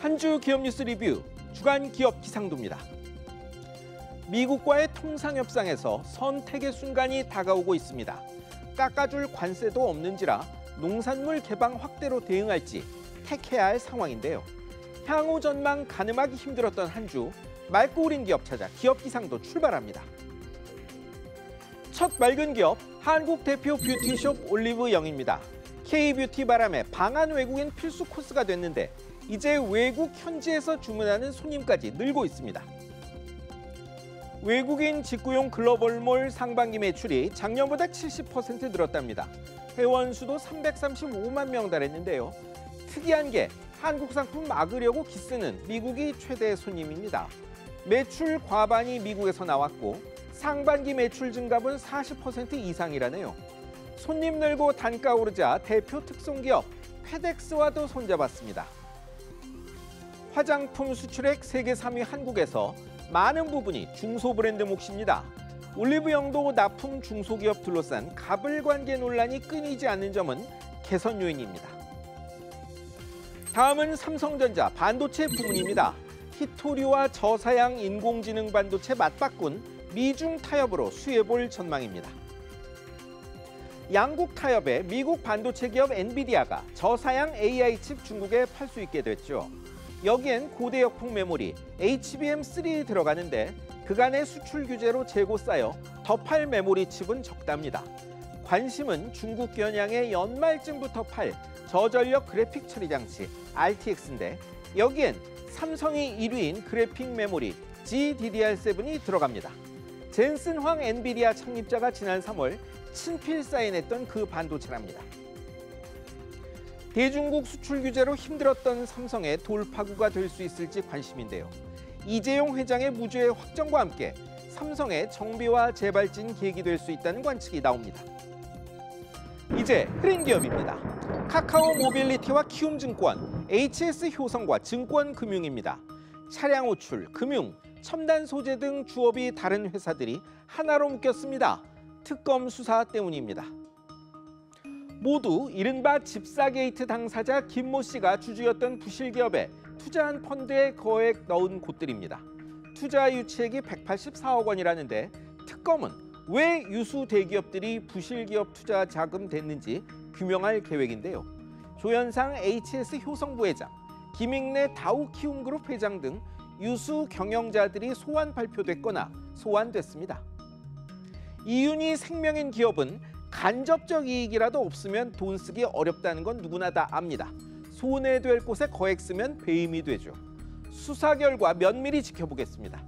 한 주 기업 뉴스 리뷰 주간 기업 기상도입니다. 미국과의 통상 협상에서 선택의 순간이 다가오고 있습니다. 깎아줄 관세도 없는지라 농산물 개방 확대로 대응할지 택해야 할 상황인데요. 향후 전망 가늠하기 힘들었던 한 주 맑고 우린 기업 찾아 기업 기상도 출발합니다. 첫 맑은 기업 한국 대표 뷰티숍 올리브 영입니다. K-뷰티 바람에 방한 외국인 필수 코스가 됐는데 이제 외국 현지에서 주문하는 손님까지 늘고 있습니다. 외국인 직구용 글로벌몰 상반기 매출이 작년보다 70% 늘었답니다. 회원 수도 335만 명 달했는데요. 특이한 게 한국 상품 막으려고 기쓰는 미국이 최대 손님입니다. 매출 과반이 미국에서 나왔고 상반기 매출 증가분 40% 이상이라네요. 손님 늘고 단가 오르자 대표 특송기업 페덱스와도 손잡았습니다. 화장품 수출액 세계 3위 한국에서 많은 부분이 중소브랜드 몫입니다. 올리브영도 납품 중소기업 둘러싼 가불관계 논란이 끊이지 않는 점은 개선 요인입니다. 다음은 삼성전자 반도체 부문입니다. 히토리와 저사양 인공지능 반도체 맞바꾼 미중 타협으로 수혜볼 전망입니다. 양국 타협에 미국 반도체 기업 엔비디아가 저사양 AI 칩 중국에 팔 수 있게 됐죠. 여기엔 고대 역폭 메모리 HBM3 들어가는데 그간의 수출 규제로 재고 쌓여 더 팔 메모리 칩은 적답니다. 관심은 중국 겨냥의 연말쯤부터 팔 저전력 그래픽 처리 장치 RTX인데 여기엔 삼성이 1위인 그래픽 메모리 GDDR7이 들어갑니다. 젠슨 황 엔비디아 창립자가 지난 3월 친필 사인했던 그 반도체랍니다. 대중국 수출 규제로 힘들었던 삼성의 돌파구가 될 수 있을지 관심인데요. 이재용 회장의 무죄 확정과 함께 삼성의 정비와 재발진 계기 될 수 있다는 관측이 나옵니다. 이제 흐린 기업입니다. 카카오 모빌리티와 키움증권, HS효성과 증권금융입니다. 차량 호출, 금융, 첨단 소재 등 주업이 다른 회사들이 하나로 묶였습니다. 특검 수사 때문입니다. 모두 이른바 집사 게이트 당사자 김모 씨가 주주였던 부실기업에 투자한 펀드에 거액 넣은 곳들입니다. 투자 유치액이 184억 원이라는데 특검은 왜 유수 대기업들이 부실기업 투자 자금 됐는지 규명할 계획인데요. 조현상 HS 효성 부회장, 김익래 다우키움그룹 회장 등 유수 경영자들이 소환 발표됐거나 소환됐습니다. 이윤이 생명인 기업은 간접적 이익이라도 없으면 돈 쓰기 어렵다는 건 누구나 다 압니다. 손해될 곳에 거액 쓰면 배임이 되죠. 수사 결과 면밀히 지켜보겠습니다.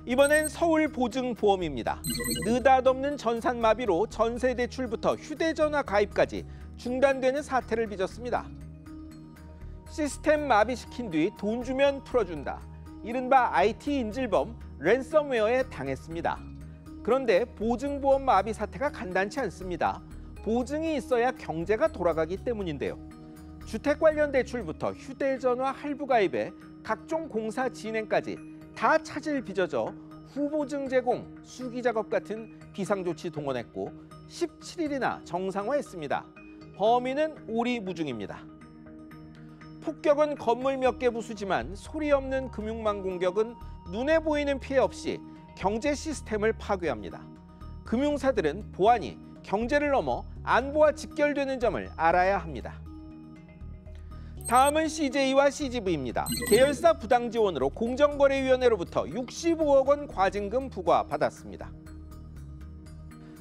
이번엔 서울보증보험입니다. 느닷없는 전산마비로 전세대출부터 휴대전화 가입까지 중단되는 사태를 빚었습니다. 시스템 마비시킨 뒤 돈 주면 풀어준다. 이른바 IT 인질범 랜섬웨어에 당했습니다. 그런데 보증보험 마비 사태가 간단치 않습니다. 보증이 있어야 경제가 돌아가기 때문인데요. 주택 관련 대출부터 휴대전화 할부 가입에 각종 공사 진행까지 다 차질 빚어져 후보증 제공, 수기 작업 같은 비상조치 동원했고 17일이나 정상화했습니다. 범인은 오리무중입니다. 폭격은 건물 몇 개 부수지만 소리 없는 금융망 공격은 눈에 보이는 피해 없이 경제 시스템을 파괴합니다. 금융사들은 보안이 경제를 넘어 안보와 직결되는 점을 알아야 합니다. 다음은 CJ와 CGV입니다. 계열사 부당 지원으로 공정거래위원회로부터 65억 원 과징금 부과받았습니다.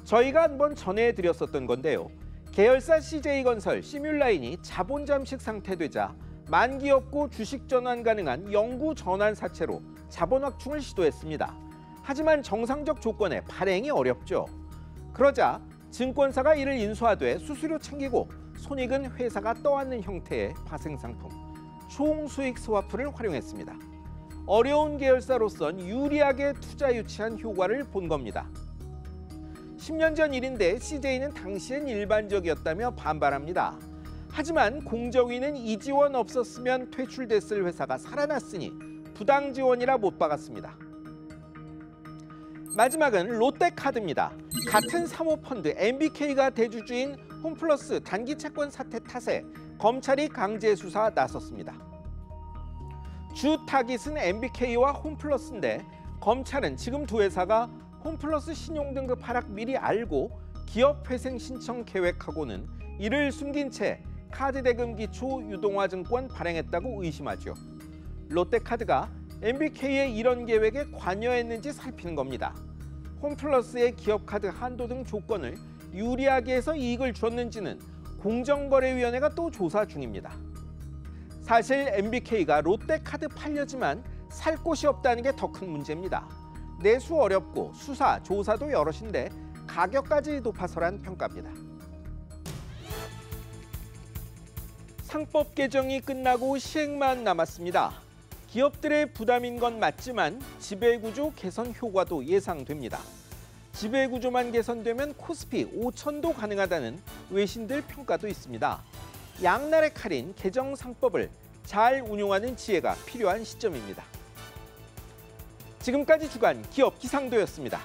저희가 한번 전해드렸었던 건데요. 계열사 CJ건설 시뮬라인이 자본 잠식 상태되자 만기 없고 주식 전환 가능한 영구 전환 사채로 자본 확충을 시도했습니다. 하지만 정상적 조건에 발행이 어렵죠. 그러자 증권사가 이를 인수하되 수수료 챙기고 손익은 회사가 떠안는 형태의 파생상품, 총수익 스와프를 활용했습니다. 어려운 계열사로선 유리하게 투자 유치한 효과를 본 겁니다. 10년 전 일인데 CJ는 당시엔 일반적이었다며 반발합니다. 하지만 공정위는 이 지원 없었으면 퇴출됐을 회사가 살아났으니 부당 지원이라 못 박았습니다. 마지막은 롯데카드입니다. 같은 사모펀드 MBK가 대주주인 홈플러스 단기 채권 사태 탓에 검찰이 강제 수사 나섰습니다. 주 타깃은 MBK와 홈플러스인데 검찰은 지금 두 회사가 홈플러스 신용등급 하락 미리 알고 기업회생 신청 계획하고는 이를 숨긴 채 카드대금 기초 유동화증권 발행했다고 의심하죠. 롯데카드가 MBK의 이런 계획에 관여했는지 살피는 겁니다. 홈플러스의 기업카드 한도 등 조건을 유리하게 해서 이익을 줬는지는 공정거래위원회가 또 조사 중입니다. 사실 MBK가 롯데카드 팔려지만 살 곳이 없다는 게 더 큰 문제입니다. 내수 어렵고 수사, 조사도 여럿인데 가격까지 높아서란 평가입니다. 상법 개정이 끝나고 시행만 남았습니다. 기업들의 부담인 건 맞지만 지배구조 개선 효과도 예상됩니다. 지배구조만 개선되면 코스피 5천도 가능하다는 외신들 평가도 있습니다. 양날의 칼인 개정 상법을 잘 운용하는 지혜가 필요한 시점입니다. 지금까지 주간 기업 기상도였습니다.